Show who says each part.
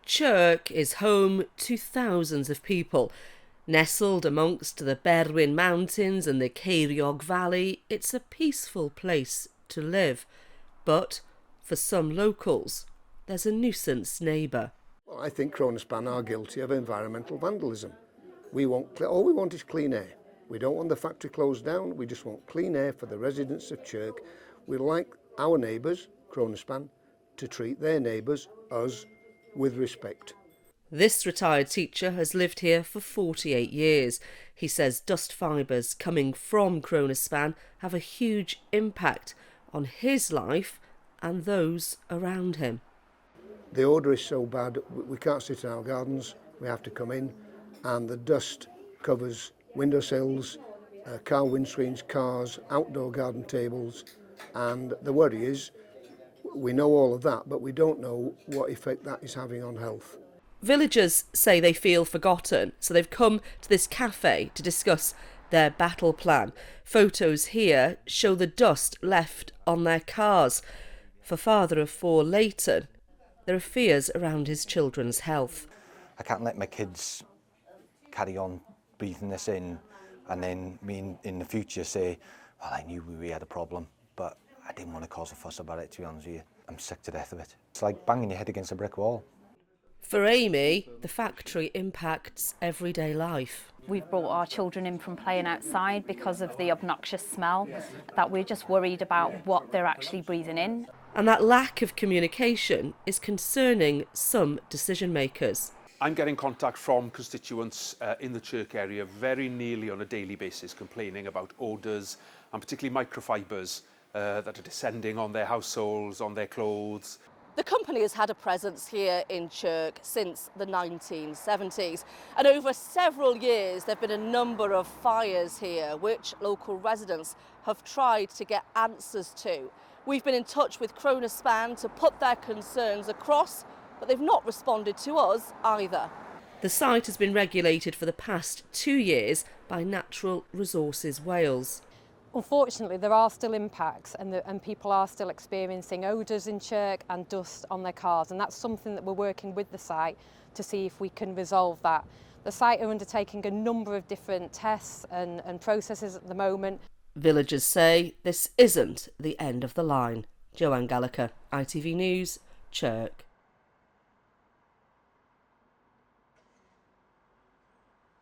Speaker 1: Chirk is home to thousands of people. Nestled amongst the Berwyn Mountains and the Ceiriog Valley, it's a peaceful place to live. But for some locals, there's a nuisance neighbour.
Speaker 2: Well, I think Kronospan are guilty of environmental vandalism. All we want is clean air. We don't want the factory closed down, we just want clean air for the residents of Chirk. We like our neighbours, Kronospan, to treat their neighbours, us, with respect.
Speaker 1: This retired teacher has lived here for 48 years. He says dust fibres coming from Kronospan have a huge impact on his life and those around him.
Speaker 2: The odour is so bad, we can't sit in our gardens, we have to come in, and the dust covers windowsills, car windscreens, cars, outdoor garden tables, and the worry is we know all of that, but we don't know what effect that is having on health.
Speaker 1: Villagers say they feel forgotten, so they've come to this cafe to discuss their battle plan. Photos here show the dust left on their cars. For father of four Leighton, there are fears around his children's health.
Speaker 3: I can't let my kids carry on breathing this in and then me in the future say, well, I knew we had a problem, but I didn't want to cause a fuss about it, to be honest with you. I'm sick to death of it. It's like banging your head against a brick wall.
Speaker 1: For Amy, the factory impacts everyday life.
Speaker 4: We've brought our children in from playing outside because of the obnoxious smell, that we're just worried about what they're actually breathing in.
Speaker 1: And that lack of communication is concerning some decision makers.
Speaker 5: I'm getting contact from constituents in the Chirk area very nearly on a daily basis complaining about odours and particularly microfibres that are descending on their households, on their clothes.
Speaker 6: The company has had a presence here in Chirk since the 1970s, and over several years there have been a number of fires here which local residents have tried to get answers to. We've been in touch with Kronospan to put their concerns across, but they've not responded to us either.
Speaker 1: The site has been regulated for the past 2 years by Natural Resources Wales.
Speaker 7: Unfortunately, there are still impacts and people are still experiencing odours in Chirk and dust on their cars, and that's something that we're working with the site to see if we can resolve that. The site are undertaking a number of different tests and processes at the moment.
Speaker 1: Villagers say this isn't the end of the line. Joanne Gallacher, ITV News, Chirk.